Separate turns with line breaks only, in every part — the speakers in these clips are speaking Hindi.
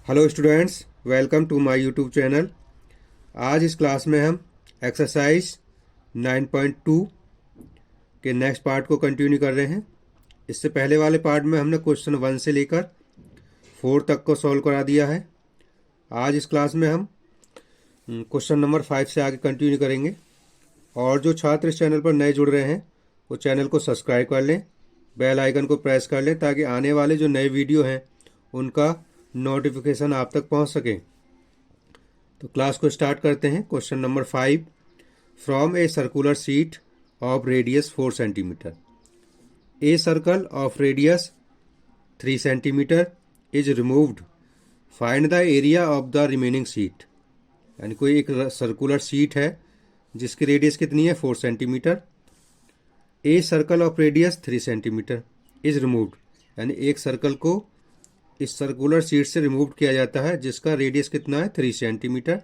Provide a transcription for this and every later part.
Hello students, welcome to my YouTube channel. आज इस क्लास में हम एक्सरसाइज 9.2 के नेक्स्ट पार्ट को कंटिन्यू कर रहे हैं। इससे पहले वाले पार्ट में हमने क्वेश्चन 1 से लेकर 4 तक को सॉल्व करा दिया है। आज इस क्लास में हम क्वेश्चन नंबर 5 से आगे कंटिन्यू करेंगे। और जो छात्र इस चैनल पर नए जुड़ रहे हैं वो चैनल को सब्सक्राइब कर लें, बेल आइकन को प्रेस कर लें ताकि आने वाले जो नए वीडियो हैं उनका नोटिफिकेशन आप तक पहुंच सके। तो क्लास को स्टार्ट करते हैं। Question number 5, from a circular sheet of radius 4 centimetre a circle of radius 3 centimetre is removed, find the area of the remaining sheet. यानी कोई एक सर्कुलर शीट है जिसकी रेडियस कितनी है 4 centimetre. A circle of radius 3 centimetre is removed, यानी एक सर्कल को इस सर्कुलर शीट से रिमूव किया जाता है जिसका रेडियस कितना है 3 centimetre.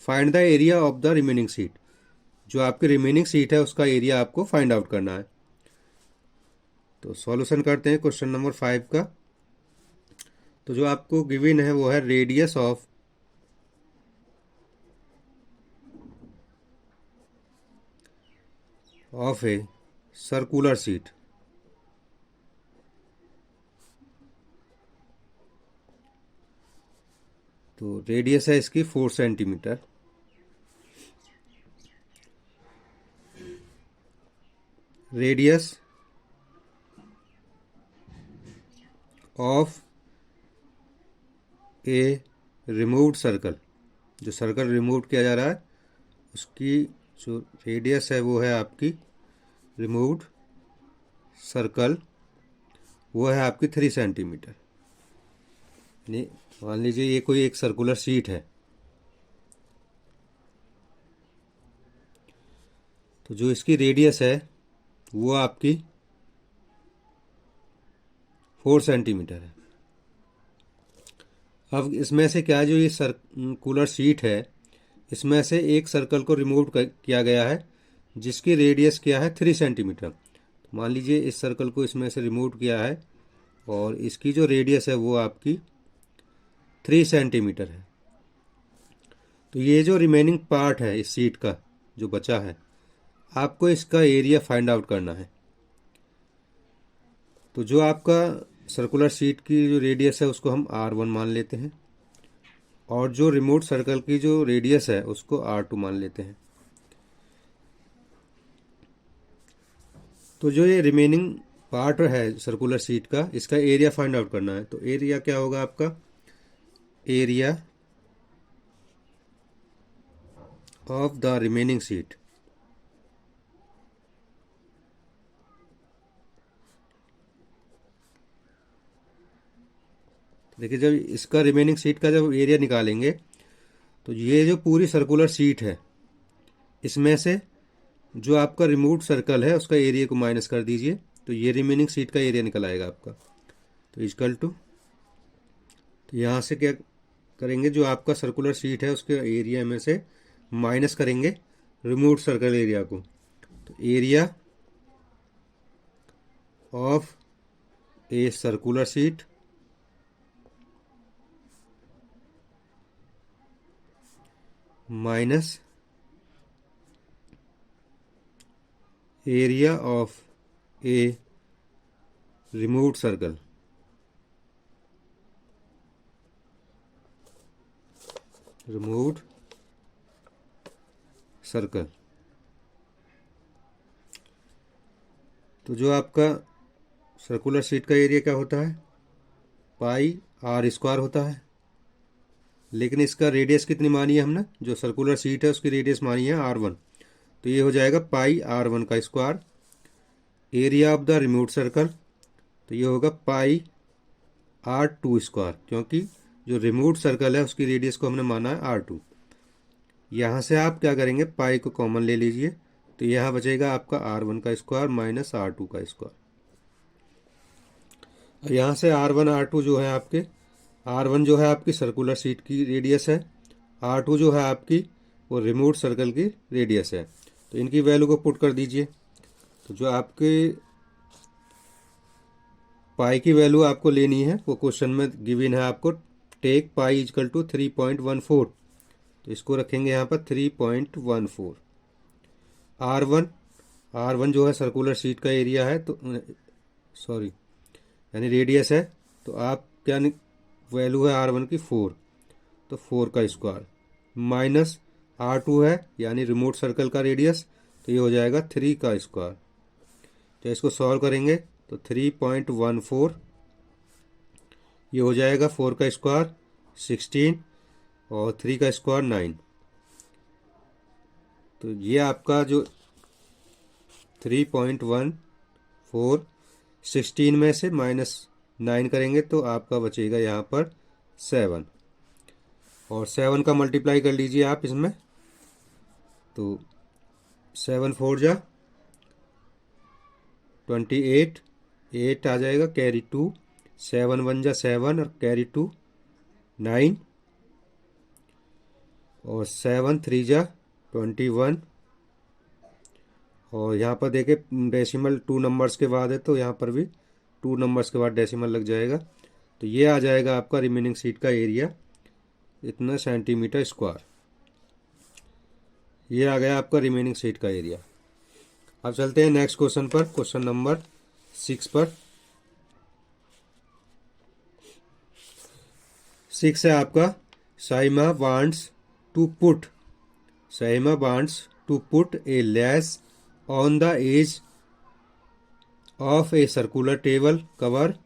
Find the area of the remaining sheet, जो आपकी रिमेनिंग शीट है उसका एरिया आपको फाइंड आउट करना है। तो सॉल्यूशन करते हैं क्वेश्चन नंबर 5 का। तो जो आपको गिवन है वो है radius of a circular sheet. तो रेडियस है इसकी 4 centimetre. Radius of A removed circle, जो सर्कल रिमूव किया जा रहा है उसकी जो रेडियस है वो है आपकी रिमूव्ड सर्कल, वो है आपकी 3 सेंटीमीटर। यानी मान लीजिए ये कोई एक सर्कुलर शीट है, तो जो इसकी रेडियस है वो आपकी 4 सेंटीमीटर है। अब इसमें से क्या, जो ये सर्कुलर शीट है इसमें से एक सर्कल को रिमूव किया गया है जिसकी रेडियस क्या है 3 सेंटीमीटर। तो मान लीजिए इस सर्कल को इसमें से रिमूव किया है और इसकी जो रेडियस है वो आपकी 3 सेंटीमीटर है। तो ये जो रिमेनिंग पार्ट है इस शीट का जो बचा है, आपको इसका एरिया फाइंड आउट करना है। तो जो आपका सर्कुलर शीट की जो रेडियस है उसको हम R1 मान लेते हैं और जो रिमूव सर्कल की जो रेडियस है उसको R2 मान लेते हैं। तो जो ये रिमेनिंग पार्ट है सर्कुलर शीट का, इसका एरिया फाइंड आउट करना है। तो एरिया क्या होगा आपका, area of the remaining sheet. देखिए जब इसका रिमेनिंग शीट का जब एरिया निकालेंगे तो ये जो पूरी सर्कुलर शीट है इसमें से जो आपका रिमूव्ड सर्कल है उसका एरिया को माइनस कर दीजिए, तो ये रिमेनिंग शीट का एरिया निकल आएगा आपका। तो इक्वल टू, तो यहाँ से क्या करेंगे, जो आपका सर्कुलर शीट है उसके एरिया में से माइनस करेंगे रिमूव्ड सर्कल एरिया को। तो area of a circular sheet minus area of A removed circle. Removed circle. तो जो आपका सर्कुलर शीट का एरिया क्या होता है, पाई आर स्क्वायर होता है। लेकिन इसका रेडियस कितनी मानी है हमने, जो सर्कुलर शीट है उसकी रेडियस मानी है R1, तो ये हो जाएगा पाई R1 का square. Area of the removed circle, तो ये होगा पाई R2 स्क्वायर, क्योंकि जो रिमूव्ड सर्कल है उसकी रेडियस को हमने माना है R2। यहाँ से आप क्या करेंगे, पाई को कॉमन ले लीजिए, तो यहाँ बचेगा आपका R1 का स्क्वायर माइनस R2 का स्क्वायर। यहाँ से R1 R2 जो है आपके, R1 जो है आपकी सर्कुलर शीट की रेडियस है, R2 जो है आपकी वो रिमूव्ड सर्कल की रेडियस है। तो इनकी वैल्यू को पुट कर दीजिए। तो जो आपके पाई की वैल्यू आपको लेनी है वो क्वेश्चन में गिवन है आपको टेक पाई इजकल टू 3.14, तो इसको रखेंगे यहाँ पर 3.14। आर वन जो है सर्कुलर शीट का एरिया है, तो सॉरी यानी रेडियस है, तो आप क्या वैल्यू है आर वन की 4, तो 4 का स्क्वायर माइनस R2 है यानी रिमोट सर्कल का रेडियस, तो ये हो जाएगा 3 का स्क्वायर। तो इसको सॉल्व करेंगे तो 3.14, ये हो जाएगा 4 का स्क्वायर 16 और 3 का स्क्वायर 9। तो ये आपका जो 3.14 16 में से -9 करेंगे तो आपका बचेगा यहाँ पर 7, और 7 का मल्टीप्लाई कर लीजिए आप इसमें, तो 7 4 जा 28, 8 आ जाएगा कैरी 2, 7 1 जा 7 और कैरी 2 9, और 7 3 जा 21, और यहाँ पर देखे डेसिमल 2 नंबर्स के बाद है, तो यहाँ पर भी 2 नंबर्स के बाद डेसिमल लग जाएगा। तो ये आ जाएगा आपका रिमेनिंग सीट का एरिया इतना सेंटीमीटर स्क्वायर। ये आ गया आपका रिमेनिंग सीट का एरिया। अब चलते हैं नेक्स्ट क्वेश्चन पर, क्वेश्चन नंबर 6 पर। 6 है आपका, Saima wants to put a lace on the edge of a circular table cover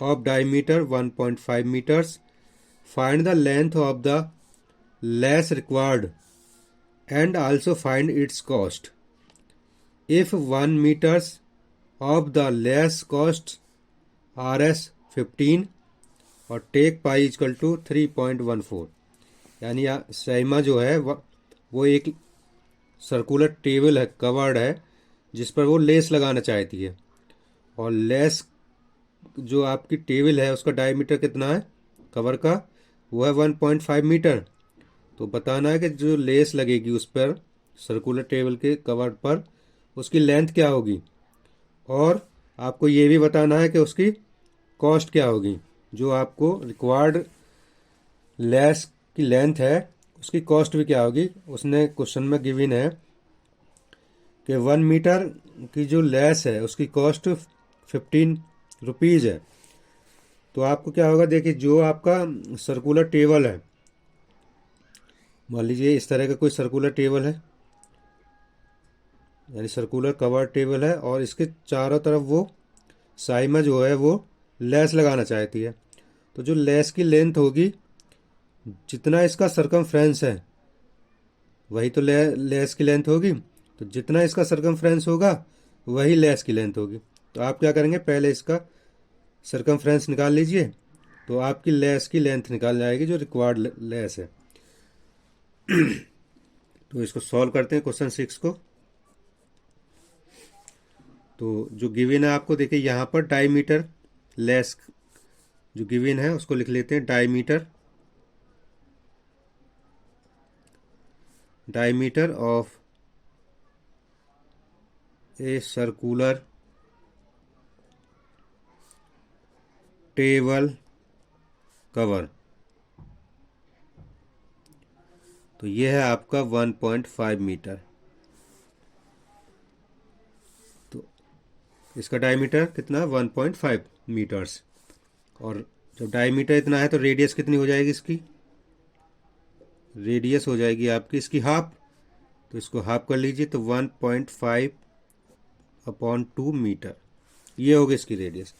of diameter 1.5 meters. Find the length of the lace required and also find its cost. If 1 meters of the lace costs Rs 15 और टेक पाई इजकल टू 3.14, यानी सैमा जो है वो एक सर्कुलर टेबल है, कवर्ड है, जिस पर वो लेस लगाना चाहती है, और लेस जो आपकी टेबल है उसका डायमीटर कितना है कवर का, वो है 1.5 मीटर। तो बताना है कि जो लेस लगेगी उस पर सर्कुलर टेबल के कवर पर उसकी लेंथ क्या होगी, और आपको ये भी बताना है कि उसकी कॉस्ट क्या होगी। जो आपको रिक्वायर्ड लेस की लेंथ है उसकी कॉस्ट भी क्या होगी, उसने क्वेश्चन में गिवन है कि 1 मीटर की जो लेस है उसकी कॉस्ट 15 रुपीज़ है। तो आपको क्या होगा, देखिए जो आपका सर्कुलर टेबल है, मान लीजिए इस तरह का कोई सर्कुलर टेबल है, यानी सर्कुलर कवर टेबल है, और इसके चारों तरफ वो साइमा जो है वो लेस लगाना चाहती है। तो जो लेस की लेंथ होगी, जितना इसका सरकमफ्रेंस है वही तो लेस की लेंथ होगी, तो जितना इसका सरकमफ्रेंस होगा वही लेस की लेंथ होगी। तो आप क्या करेंगे, पहले इसका सरकमफ्रेंस निकाल लीजिए, तो आपकी लेस की लेंथ निकाल जाएगी जो रिक्वायर्ड लेस है। तो इसको सॉल्व करते हैं क्वेश्चन 6 को। तो जो गिवन है आपको देखिए यहाँ पर डायमीटर लेस जो गिवन है उसको लिख लेते हैं, diameter of a circular table cover, तो ये है आपका 1.5 मीटर। तो इसका डायमीटर कितना, 1.5 मीटर्स, और जब डायमीटर इतना है तो रेडियस कितनी हो जाएगी इसकी, रेडियस हो जाएगी आपकी इसकी हाफ, तो इसको हाफ कर लीजिए, तो 1.5/2 मीटर ये होगी इसकी रेडियस।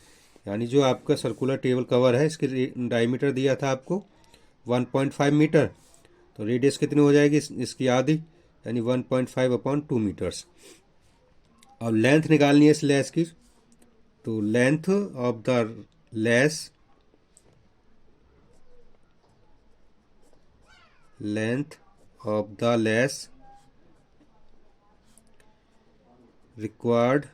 यानी जो आपका सर्कुलर टेबल कवर है इसकी डायमीटर दिया था आपको 1.5 मीटर, तो रेडियस कितनी हो जाएगी इसकी आधी, यानी 1.5/2 मीटर्स। और लेंथ निकालनी है इस लेस की, तो length of the less required,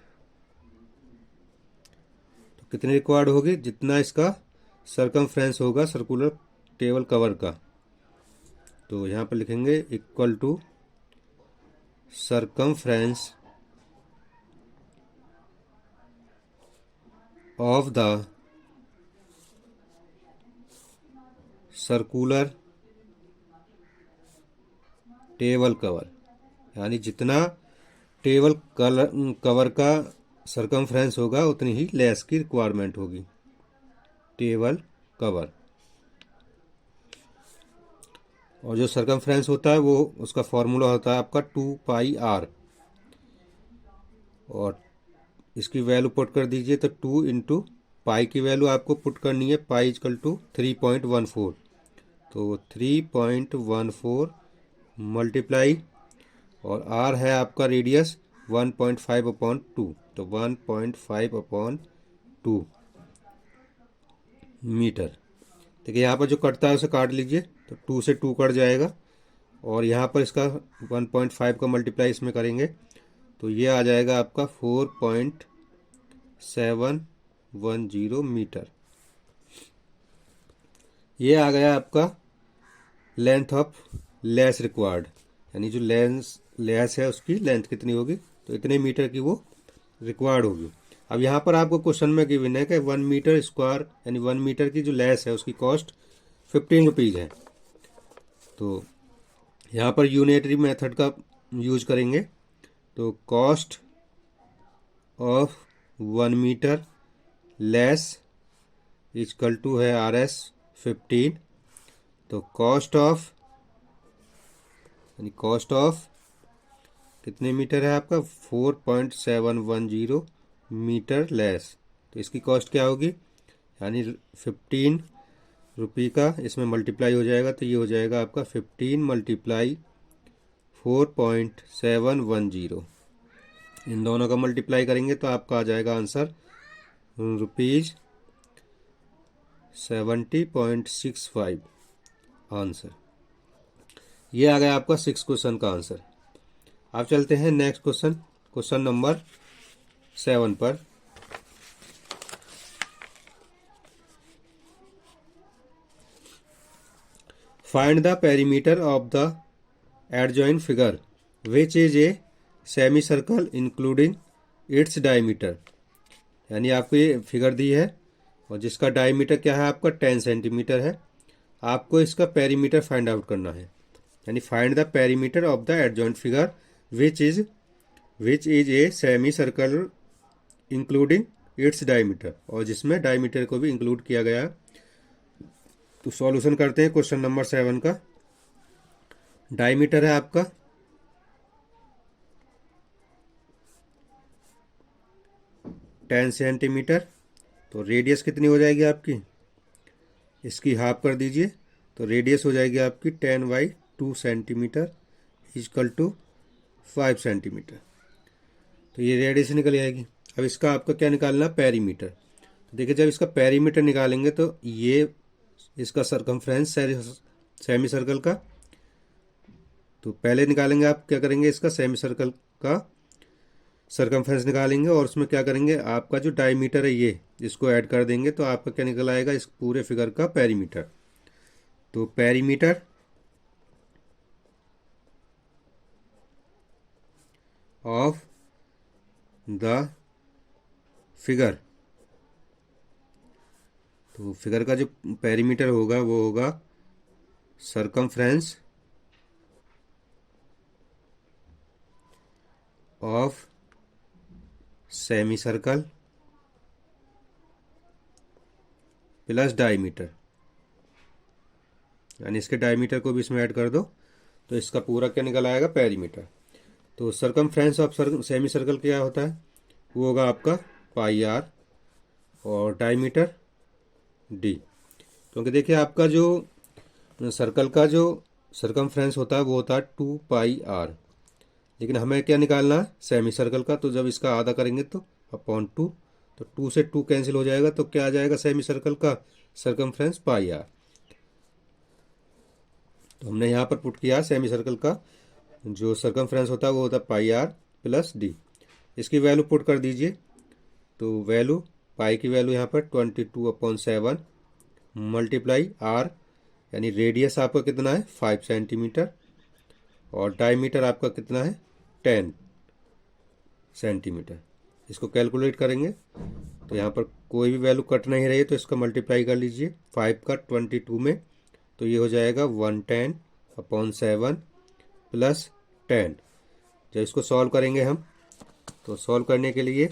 तो कितनी रिक्वायर्ड होगी, जितना इसका सरकमफ्रेंस होगा सर्कुलर टेबल कवर का। तो यहाँ पर लिखेंगे equal to circumference of the circular table cover, यानी जितना टेबल कवर का सरकमफ्रेंस होगा उतनी ही लेस की रिक्वायरमेंट होगी। टेबल कवर, और जो सरकमफ्रेंस होता है वो उसका फॉर्मूला होता है आपका 2πr, और इसकी वैल्यू पुट कर दीजिए तो 2 इंटू पाई की वैल्यू आपको पुट करनी है, पाई इजकल टू 3.14, तो 3.14 मल्टीप्लाई, और आर है आपका रेडियस 1.5/2, तो 1.5/2 मीटर। देखिए यहाँ पर जो कटता है उसे काट लीजिए, तो 2 से 2 कट जाएगा, और यहाँ पर इसका 1.5 का मल्टीप्लाई इसमें करेंगे तो ये आ जाएगा आपका 4.710 मीटर। ये आ गया आपका लेंथ ऑफ लेस रिक्वायर्ड, यानी जो लेस है उसकी लेंथ कितनी होगी, तो इतने मीटर की वो रिक्वायर्ड होगी। अब यहाँ पर आपको क्वेश्चन में गिवन है कि 1 मीटर स्क्वायर, यानी 1 मीटर की जो लेस है उसकी कॉस्ट 15 रुपीज़ है। तो यहाँ पर यूनिटरी मेथड का यूज करेंगे, तो cost of 1 meter lace equal to है RS 15, तो कॉस्ट ऑफ, यानी कॉस्ट ऑफ कितने मीटर है आपका 4.710 मीटर लेस, तो इसकी कॉस्ट क्या होगी, यानी 15 रुपये का इसमें मल्टीप्लाई हो जाएगा, तो ये हो जाएगा आपका 15 मल्टीप्लाई 4.710, इन दोनों का मल्टीप्लाई करेंगे तो आपका आ जाएगा आंसर ₹70.65 आंसर। ये आ गया आपका 6 क्वेश्चन का आंसर। अब चलते हैं नेक्स्ट क्वेश्चन, क्वेश्चन नंबर 7 पर। Find the perimeter of the adjoint figure which is a semi circle including its diameter, यानी आपको ये फिगर दी है और जिसका डायमीटर क्या है आपका 10 सेंटीमीटर है। आपको इसका पेरीमीटर फाइंड आउट करना है, यानी find the perimeter of the adjoint figure which is a semi circle including its diameter, और जिसमें डायमीटर को भी इंक्लूड किया गया है। तो सॉल्यूशन करते हैं क्वेश्चन नंबर 7 का। डायमीटर है आपका 10 सेंटीमीटर, तो रेडियस कितनी हो जाएगी आपकी, इसकी हाफ कर दीजिए, तो रेडियस हो जाएगी आपकी 10/2 सेंटीमीटर इजकल टू 5 सेंटीमीटर, तो ये रेडियस निकल जाएगी। अब इसका आपका क्या निकालना, पेरीमीटर। तो देखिए जब इसका पेरीमीटर निकालेंगे तो ये इसका सरकमफ्रेंस सेमी सर्कल का, तो पहले निकालेंगे आप क्या करेंगे, इसका सेमी सर्कल का सरकमफ्रेंस निकालेंगे और उसमें क्या करेंगे, आपका जो डायमीटर है ये इसको ऐड कर देंगे, तो आपका क्या निकल आएगा, इस पूरे फिगर का पेरीमीटर। तो पेरीमीटर ऑफ द फिगर, तो फिगर का जो पेरीमीटर होगा वो होगा circumference of semi circle plus diameter, यानी इसके डायमीटर को भी इसमें ऐड कर दो, तो इसका पूरा क्या निकल आएगा, पेरीमीटर। तो सरकमफ्रेंस ऑफ सेमी सर्कल क्या होता है, वो होगा आपका πr, और डायमीटर d, क्योंकि देखिए आपका जो सर्कल का जो सरकमफ्रेंस होता है वो होता है 2πr, लेकिन हमें क्या निकालना है, सेमी सर्कल का, तो जब इसका आधा करेंगे तो /2, तो 2 से 2 कैंसिल हो जाएगा, तो क्या आ जाएगा, सेमी सर्कल का सरकमफ्रेंस πr। तो हमने यहाँ पर पुट किया सेमी सर्कल का जो सरकमफ्रेंस होता है वो होता है πr प्लस d। इसकी वैल्यू पुट कर दीजिए, तो वैल्यू पाई की वैल्यू यहाँ पर 22/7 मल्टीप्लाई r, यानी रेडियस आपका कितना है 5 सेंटीमीटर, और डायमीटर आपका कितना है 10 सेंटीमीटर। इसको कैलकुलेट करेंगे तो यहाँ पर कोई भी वैल्यू कट नहीं रही है, तो इसका मल्टीप्लाई कर लीजिए, 5 का 22 में तो ये हो जाएगा 110/7 प्लस 10। जब इसको सॉल्व करेंगे हम, तो सॉल्व करने के लिए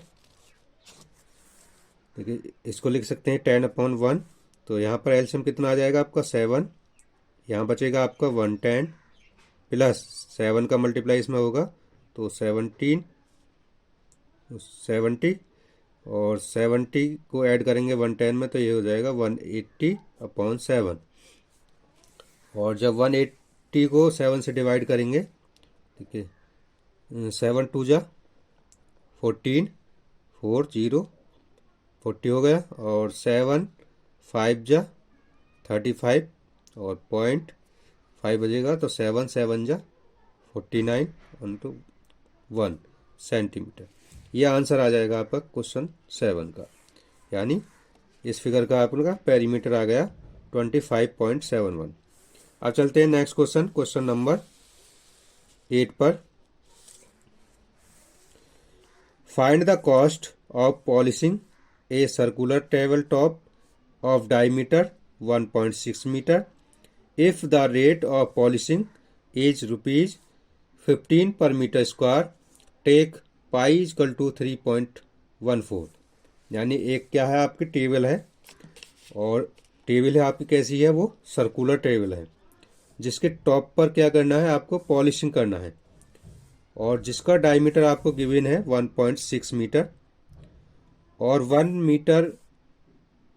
देखिए इसको लिख सकते हैं 10/1। तो यहाँ पर एलसीएम कितना आ जाएगा आपका 7, यहाँ बचेगा आपका 110 प्लस 7 का मल्टीप्लाई इसमें होगा तो 70 और 70 को ऐड करेंगे 110 में तो ये हो जाएगा 180/7। और जब 180 को 7 से डिवाइड करेंगे, ठीक है, 7 2 जा 14, 40 हो गया, और 7 5 जा 35 और 0.5 बजेगा तो 7 7 जा 49/1 सेंटीमीटर। ये आंसर आ जाएगा आपका क्वेश्चन 7 का, यानी इस फिगर का आपका पेरीमीटर आ गया 25.71। अब चलते हैं नेक्स्ट क्वेश्चन, क्वेश्चन नंबर 8 पर। Find the cost of polishing a circular table top of diameter 1.6 meter if the rate of polishing is ₹15 per meter square, take pi equal to 3.14। यानी एक क्या है आपकी टेबल है, और टेबल है आपकी कैसी है, वो सर्कुलर टेबल है जिसके टॉप पर क्या करना है, आपको पॉलिशिंग करना है, और जिसका डायमीटर आपको गिवन है 1.6 मीटर, और 1 मीटर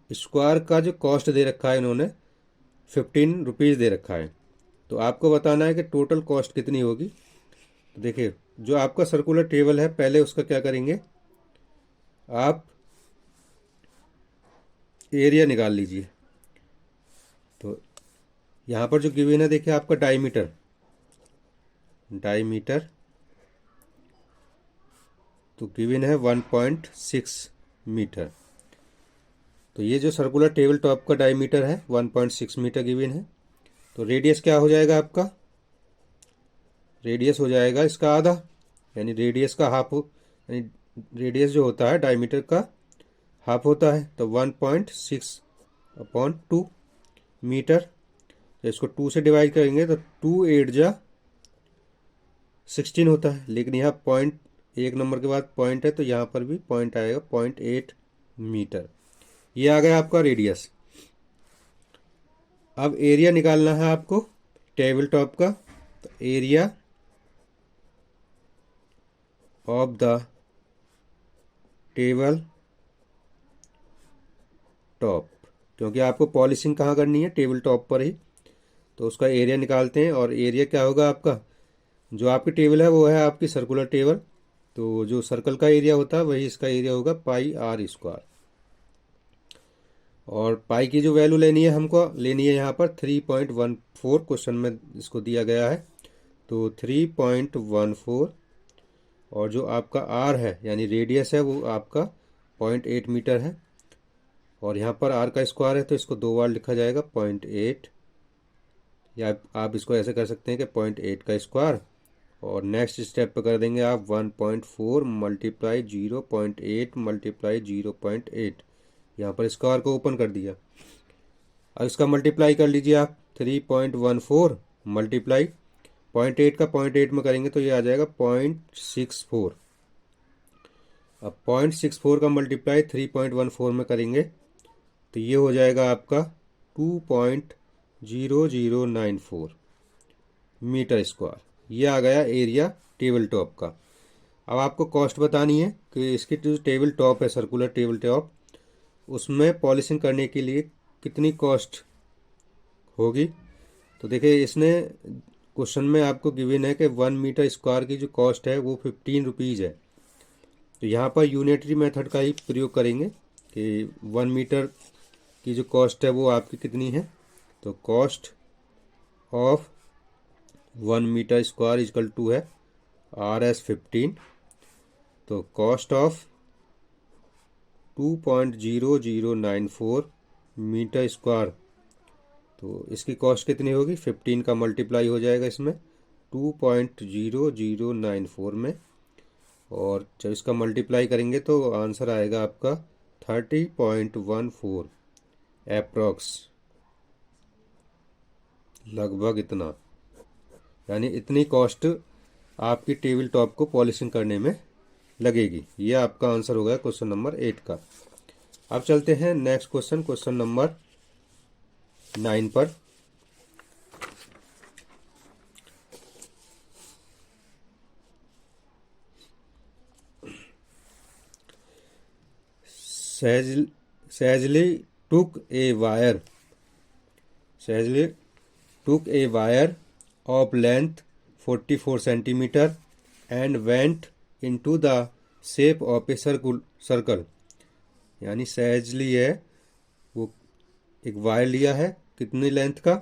स्क्वायर का जो कॉस्ट दे रखा है इन्होंने 15 रुपीज़ दे रखा है। तो आपको बताना है कि टोटल कॉस्ट कितनी होगी। तो देखिए जो आपका सर्कुलर टेबल है, पहले उसका क्या करेंगे, आप एरिया निकाल लीजिए। तो यहाँ पर जो गिवन है देखिए आपका डायमीटर तो गिवन है 1.6 मीटर। तो ये जो सर्कुलर टेबल टॉप का डायमीटर है 1.6 मीटर गिवन है। तो रेडियस क्या हो जाएगा आपका, रेडियस हो जाएगा इसका आधा, यानी रेडियस का हाफ यानी रेडियस जो होता है डायमीटर का हाफ होता है, तो 1.6/2 मीटर। तो इसको 2 से डिवाइड करेंगे तो 2 8 जा 16 होता है, लेकिन यहाँ पॉइंट एक नंबर के बाद पॉइंट है तो यहाँ पर भी पॉइंट आएगा 0.8 मीटर। ये आ गया आपका रेडियस। अब एरिया निकालना है आपको टेबल टॉप का। तो area of the table top, क्योंकि आपको पॉलिशिंग कहाँ करनी है, टेबल टॉप पर ही, तो उसका एरिया निकालते हैं। और एरिया क्या होगा आपका, जो आपकी टेबल है वो है आपकी सर्कुलर टेबल, तो जो सर्कल का एरिया होता है वही इसका एरिया होगा πr²। और पाई की जो वैल्यू लेनी है हमको लेनी है यहाँ पर 3.14, क्वेश्चन में इसको दिया गया है, तो 3.14। और जो आपका आर है यानी रेडियस है वो आपका 0.8 मीटर है, और यहाँ पर आर का स्क्वायर है तो इसको 2 बार लिखा जाएगा 0.8, या आप इसको ऐसे कर सकते हैं कि 0.8 का स्क्वायर, और नेक्स्ट स्टेप पे कर देंगे आप 1.4 मल्टीप्लाई 0.8 मल्टीप्लाई 0.8। यहाँ पर स्क्वायर को ओपन कर दिया। अब इसका मल्टीप्लाई कर लीजिए आप, 3.14 मल्टीप्लाई 0.8 का 0.8 में करेंगे तो ये आ जाएगा 0.64। अब 0.64 का मल्टीप्लाई 3.14 में करेंगे तो ये हो जाएगा आपका 2.0094 मीटर स्क्वायर। ये आ गया एरिया टेबल टॉप का। अब आपको कॉस्ट बतानी है कि इसकी जो टेबल टॉप है सर्कुलर टेबल टॉप, उसमें पॉलिशिंग करने के लिए कितनी कॉस्ट होगी। तो देखिए इसने क्वेश्चन में आपको गिवन है कि 1 मीटर स्क्वायर की जो कॉस्ट है वो 15 रुपीज़ है। तो यहाँ पर यूनिटरी मेथड का ही प्रयोग करेंगे कि 1 मीटर की जो कॉस्ट है वो आपकी कितनी है। तो cost of 1 meter square equal to है RS 15। तो कॉस्ट ऑफ 2.0094 मीटर स्क्वायर, तो इसकी कॉस्ट कितनी होगी, 15 का मल्टीप्लाई हो जाएगा इसमें 2.0094 में, और जब इसका मल्टीप्लाई करेंगे तो आंसर आएगा आपका 30.14 एप्रॉक्स। लगभग इतना, यानी इतनी कॉस्ट आपकी टेबल टॉप को पॉलिशिंग करने में लगेगी। ये आपका आंसर हो गया क्वेश्चन नंबर 8 का। अब चलते हैं नेक्स्ट क्वेश्चन, क्वेश्चन नंबर 9 पर। Sajli took a wire. Sajli took a wire of length 44 centimeter and went into the shape of a circle. यानी सैजली है वो एक वायर लिया है, कितनी लेंथ का,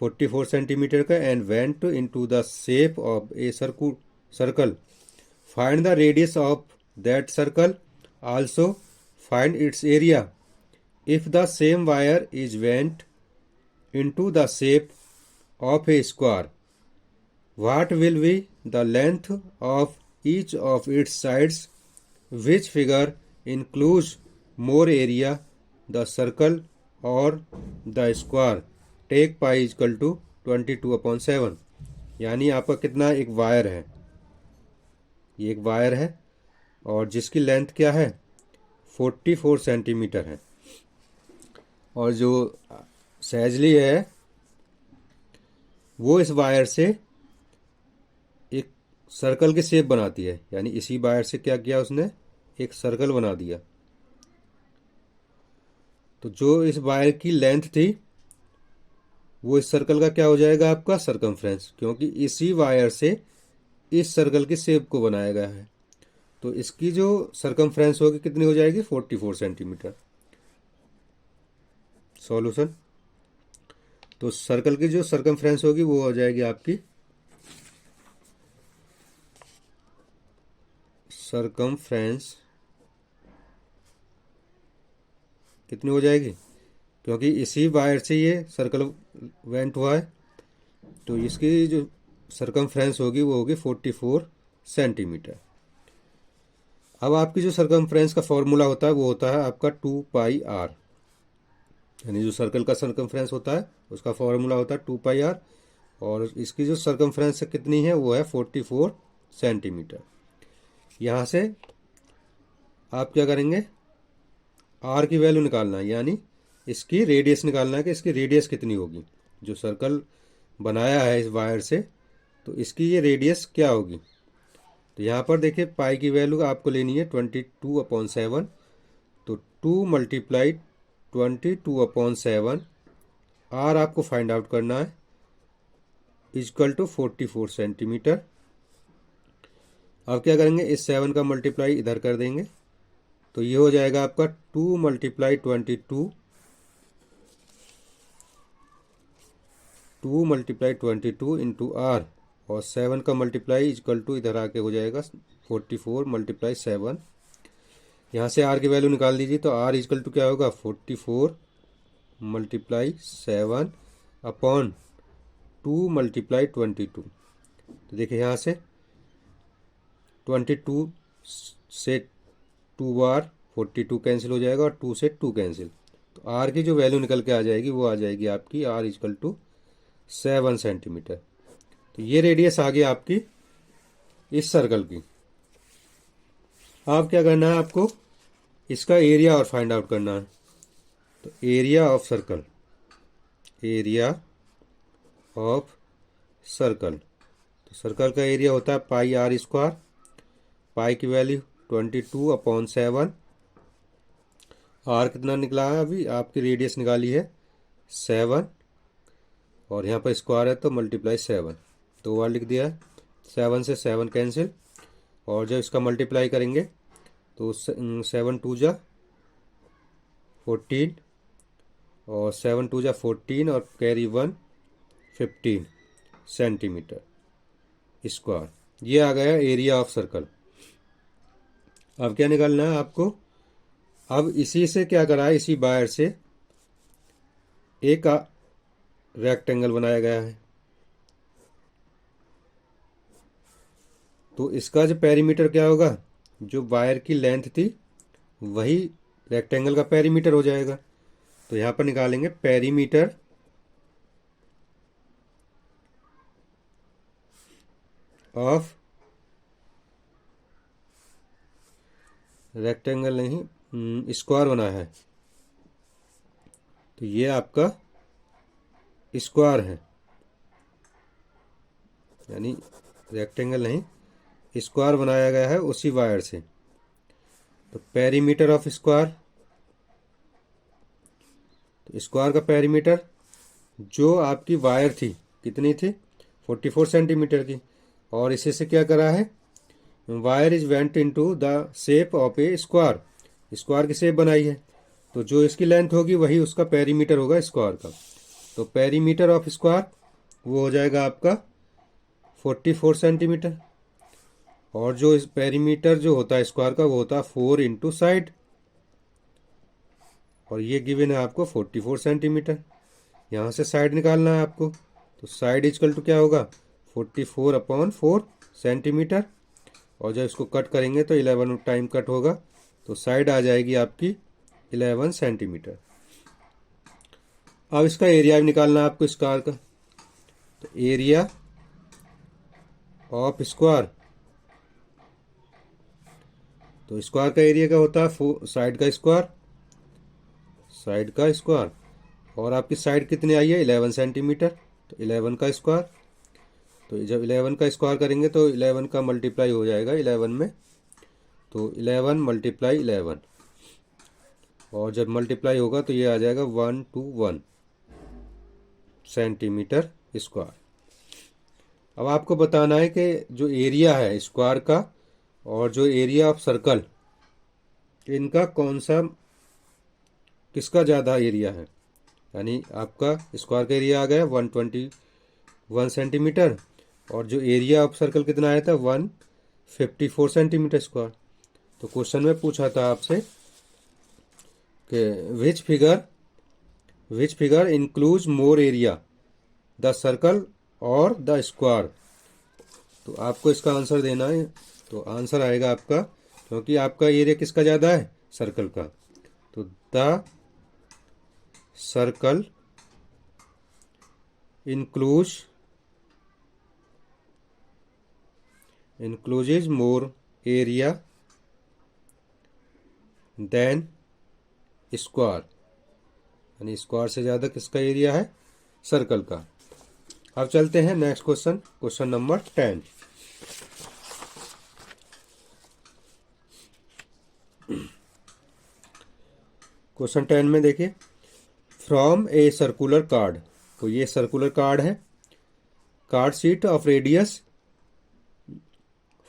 44 सेंटीमीटर का, and went into the shape of a circle. Find the radius of that circle, also find its area. If the same wire is went into the shape of A square, what will be the length of each of its sides, which figure includes more area, the circle or the square, take pi is equal to 22/7। यानी आपका कितना, एक वायर है, ये एक वायर है और जिसकी लेंथ क्या है, 44 सेंटीमीटर है, और जो सैजली है वो इस वायर से एक सर्कल की शेप बनाती है। यानी इसी वायर से क्या किया उसने, एक सर्कल बना दिया। तो जो इस वायर की लेंथ थी वो इस सर्कल का क्या हो जाएगा, आपका सरकमफ्रेंस, क्योंकि इसी वायर से इस सर्कल की शेप को बनाया गया है। तो इसकी जो सरकमफ्रेंस होगी कितनी हो जाएगी, 44 सेंटीमीटर। सॉल्यूशन, तो सर्कल की जो सरकमफ्रेंस होगी वो हो जाएगी आपकी सरकमफ्रेंस कितनी हो जाएगी, क्योंकि इसी वायर से ये सर्कल वेंट हुआ है, तो इसकी जो सरकमफ्रेंस होगी वो होगी 44 सेंटीमीटर। अब आपकी जो सरकमफ्रेंस का फॉर्मूला होता है वो होता है आपका 2πr, यानी जो सर्कल का सरकमफ्रेंस होता है उसका फॉर्मूला होता है 2πr, और इसकी जो सरकमफ्रेंस कितनी है वो है 44 सेंटीमीटर। यहाँ से आप क्या करेंगे, आर की वैल्यू निकालना है, यानी इसकी रेडियस निकालना है कि इसकी रेडियस कितनी होगी। जो सर्कल बनाया है इस वायर से, तो इसकी ये रेडियस क्या होगी। तो यहाँ पर देखिए पाई की वैल्यू आपको लेनी है 22/7, तो 2 × 22/7, आर आपको फाइंड आउट करना है, इक्वल टू 44 सेंटीमीटर। अब क्या करेंगे, इस 7 का मल्टीप्लाई इधर कर देंगे, तो ये हो जाएगा आपका 2 × 22, 2 × 22 इंटू आर, और 7 का मल्टीप्लाई इक्वल टू इधर आके हो जाएगा 44 × 7। यहाँ से आर की वैल्यू निकाल दीजिए, तो आर इक्वल टू क्या होगा, 44 × 7 अपॉन 2 × 22। तो देखिए यहाँ से 22 से 2 बार 42 कैंसिल हो जाएगा, और 2 से 2 कैंसिल, तो आर की जो वैल्यू निकल के आ जाएगी वो आ जाएगी आपकी आर इक्वल टू 7 सेंटीमीटर। तो ये रेडियस आ गई आपकी इस सर्कल की। अब क्या करना है आपको, इसका एरिया और फाइंड आउट करना है। तो area of circle, area of circle, तो सर्कल का एरिया होता है πr², पाई की वैल्यू 22/7, आर कितना निकला है, अभी आपकी रेडियस निकाली है 7, और यहाँ पर स्क्वायर है तो मल्टीप्लाई 7, 2 बार लिख दिया है, 7 से 7 कैंसिल, और जब इसका मल्टीप्लाई करेंगे तो 7 2 जा 14, और 7 2 जा 14, और कैरी 1 15 सेंटीमीटर स्क्वायर। ये आ गया एरिया ऑफ सर्कल। अब क्या निकालना है आपको, अब इसी से क्या करा है, इसी वायर से एक रेक्टेंगल बनाया गया है, तो इसका जो पेरीमीटर क्या होगा, जो वायर की लेंथ थी वही रेक्टेंगल का पेरीमीटर हो जाएगा। तो यहाँ पर निकालेंगे पेरीमीटर ऑफ रेक्टेंगल नहीं स्क्वायर बना है, तो ये आपका स्क्वायर है, यानी रेक्टेंगल नहीं स्क्वायर बनाया गया है उसी वायर से। तो पेरीमीटर ऑफ स्क्वायर, तो स्क्वायर का पेरीमीटर जो आपकी वायर थी कितनी थी 44 सेंटीमीटर की, और इसे से क्या करा है wire is went into the shape of A square, square की शेप बनाई है, तो जो इसकी लेंथ होगी वही उसका पेरीमीटर होगा स्क्वायर का। तो पेरीमीटर ऑफ स्क्वायर वो हो जाएगा आपका 44 सेंटीमीटर, और जो इस पेरीमीटर जो होता है स्क्वायर का वो होता है 4 इंटू साइड, और ये गिवन है आपको 44 सेंटीमीटर। यहाँ से साइड निकालना है आपको, तो साइड इजकल टू क्या होगा 44/4 सेंटीमीटर, और जब इसको कट करेंगे तो 11 टाइम कट होगा, तो साइड आ जाएगी आपकी 11 सेंटीमीटर। अब इसका एरिया भी निकालना है आपको स्क्वायर का, तो एरिया ऑफ स्क्वायर, तो स्क्वायर का एरिया क्या होता है साइड का स्क्वायर, साइड का स्क्वायर, और आपकी साइड कितनी आई है 11 सेंटीमीटर, तो 11 का स्क्वायर। तो जब 11 का स्क्वायर करेंगे तो 11 का मल्टीप्लाई हो जाएगा 11 में, तो 11 मल्टीप्लाई 11, और जब मल्टीप्लाई होगा तो ये आ जाएगा 121 सेंटीमीटर स्क्वायर। अब आपको बताना है कि जो एरिया है स्क्वायर का और जो एरिया ऑफ सर्कल, इनका कौन सा किसका ज़्यादा एरिया है, यानी आपका स्क्वायर का एरिया आ गया 121 सेंटीमीटर, और जो एरिया ऑफ सर्कल कितना आया था 154 सेंटीमीटर स्क्वायर। तो क्वेश्चन में पूछा था आपसे कि which figure includes more area, the circle और द स्क्वायर। तो आपको इसका आंसर देना है, तो आंसर आएगा आपका, क्योंकि आपका एरिया किसका ज़्यादा है सर्कल का, तो the circle includes more area than square, यानी स्क्वायर से ज़्यादा किसका एरिया है सर्कल का। अब चलते हैं next question, question number 10। Question 10 में देखिए, फ्रॉम ए सर्कुलर कार्ड, तो ये सर्कुलर कार्ड है, card sheet of radius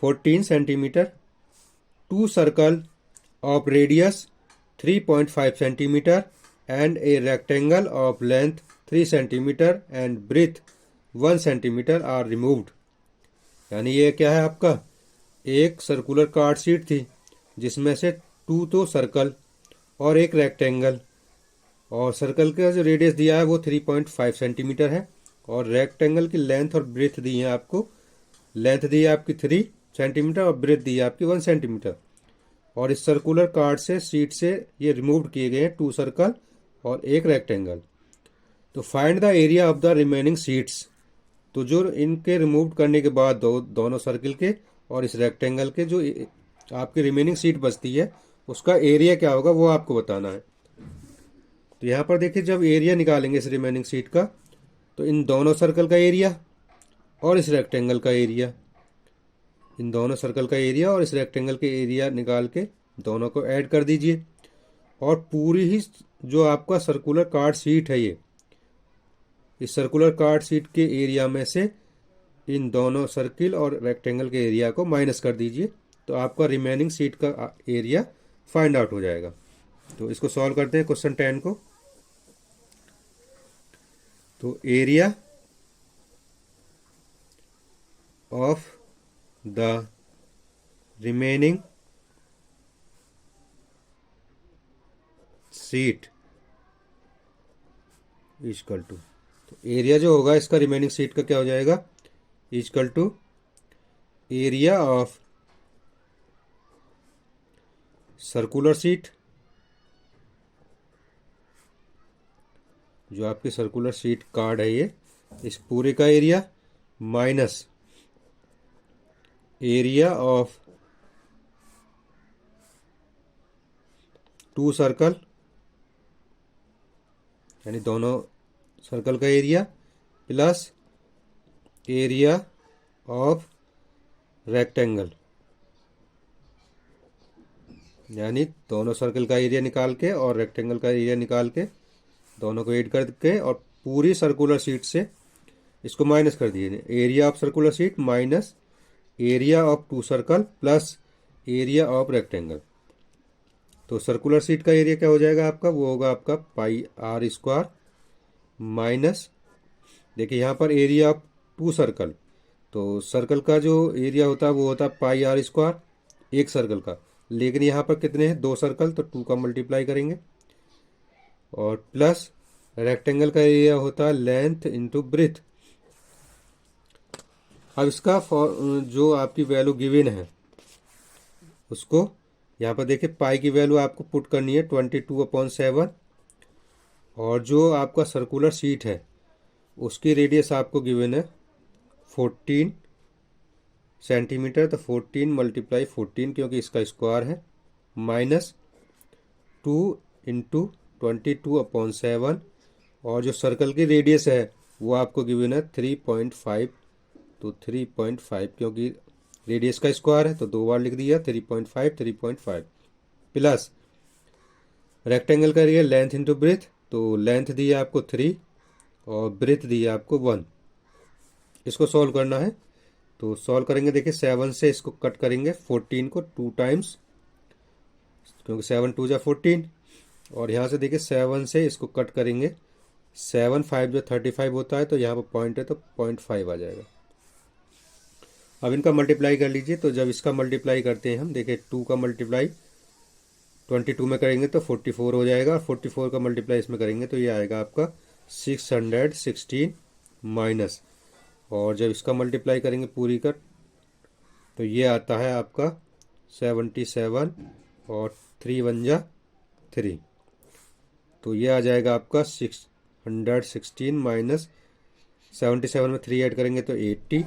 14 centimeter, two circle of radius 3.5 centimeter and a rectangle of length 3 centimeter and breadth 1 centimeter are removed. यानी ये क्या है आपका एक सर्कुलर कार्ड शीट थी जिसमें से 2 तो सर्कल और एक रेक्टेंगल, और सर्कल का जो रेडियस दिया है वो 3.5 सेंटीमीटर है, और रेक्टेंगल की लेंथ और ब्रेथ दी है आपको, लेंथ दी है आपकी 3 सेंटीमीटर और ब्रेथ दी है आपकी 1 सेंटीमीटर। और इस सर्कुलर कार्ड से शीट से ये रिमूव किए गए हैं 2 सर्कल और एक रेक्टेंगल। तो find the area of the remaining sheets, तो जो इनके रिमूव करने के बाद दोनों सर्कल के और इस रेक्टेंगल के जो आपकी रिमेनिंग शीट बचती है उसका एरिया क्या होगा वो आपको बताना है। तो यहाँ पर देखिए जब एरिया निकालेंगे इस रिमेनिंग शीट का, तो इन दोनों सर्कल का एरिया और इस रेक्टेंगल का एरिया, इन दोनों सर्कल का एरिया और इस रेक्टेंगल के एरिया निकाल के दोनों को ऐड कर दीजिए, और पूरी ही जो आपका सर्कुलर कार्ड शीट है ये, इस सर्कुलर कार्ड शीट के एरिया में से इन दोनों सर्किल और रेक्टेंगल के एरिया को माइनस कर दीजिए, तो आपका रिमेनिंग शीट का एरिया फाइंड आउट हो जाएगा। तो इसको सॉल्व करते हैं क्वेश्चन 10 को। तो area of the remaining sheet equal to, तो एरिया जो होगा इसका रिमेनिंग सीट का क्या हो जाएगा equal to area of circular sheet, जो आपकी सर्कुलर सीट कार्ड है ये, इस पूरे का area minus area of two circle, यानी दोनों सर्कल का area, plus area of rectangle, यानी दोनों सर्कल का एरिया निकाल के और रेक्टेंगल का एरिया निकाल के दोनों को ऐड करके और पूरी सर्कुलर शीट से इसको माइनस कर दिए। Area of circular sheet minus area of two circle plus area of rectangle. तो सर्कुलर शीट का एरिया क्या हो जाएगा आपका, वो होगा आपका पाई आर स्क्वायर माइनस, देखिए यहाँ पर एरिया ऑफ टू सर्कल, तो सर्कल का जो एरिया होता है वो होता है पाई आर स्क्वायर एक सर्कल का, लेकिन यहाँ पर कितने हैं, दो सर्कल, तो टू का मल्टीप्लाई करेंगे, और प्लस रेक्टेंगल का एरिया होता है लेंथ इंटू ब्रेथ। अब इसका जो आपकी वैल्यू गिवन है उसको यहाँ पर देखिए पाई की वैल्यू आपको पुट करनी है 22/7, और जो आपका सर्कुलर शीट है उसकी रेडियस आपको गिवन है 14 सेंटीमीटर, तो 14 × 14 क्योंकि इसका स्क्वायर है, माइनस 2 × 22/7, और जो सर्कल की रेडियस है वो आपको गिवन है 3.5, तो 3.5 क्योंकि रेडियस का स्क्वायर है तो दो बार लिख दिया 3.5 प्लस रेक्टेंगल का एरिया लेंथ इंटू ब्रेथ, तो लेंथ दिया आपको 3 और ब्रेथ दिया आपको 1। इसको सॉल्व करना है, तो सॉल्व करेंगे, देखिए 7 से इसको कट करेंगे 14 को 2 टाइम्स, क्योंकि 7 2 जा 14, और यहाँ से देखिए 7 से इसको कट करेंगे 7 5 जो 35 होता है, तो यहाँ पर पॉइंट है तो 0.5 आ जाएगा। अब इनका मल्टीप्लाई कर लीजिए, तो जब इसका मल्टीप्लाई करते हैं हम, देखिए 2 का मल्टीप्लाई 22 में करेंगे तो 44 हो जाएगा, और 44 का मल्टीप्लाई इसमें करेंगे तो ये आएगा आपका 616 माइनस, और जब इसका मल्टीप्लाई करेंगे पूरी का तो ये आता है आपका 77, और 3 1 जा 3, तो ये आ जाएगा आपका 616 माइनस 77 में 3 ऐड करेंगे तो 80,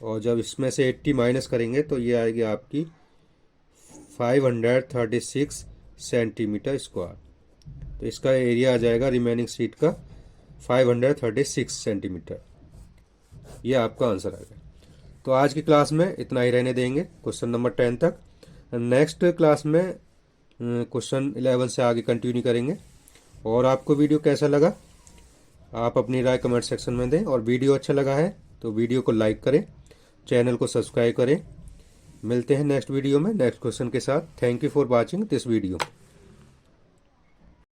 और जब इसमें से 80 माइनस करेंगे तो ये आएगी आपकी 536 सेंटीमीटर स्क्वायर। तो इसका एरिया आ जाएगा रिमेनिंग शीट का 536 सेंटीमीटर। ये आपका आंसर आएगा। तो आज की क्लास में इतना ही रहने देंगे, क्वेश्चन नंबर 10 तक। नेक्स्ट क्लास में क्वेश्चन 11 से आगे कंटिन्यू करेंगे। और आपको वीडियो कैसा लगा आप अपनी राय कमेंट सेक्शन में दें, और वीडियो अच्छा लगा है तो वीडियो को लाइक करें, चैनल को सब्सक्राइब करें। मिलते हैं नेक्स्ट वीडियो में नेक्स्ट क्वेश्चन के साथ। Thank you for watching this video.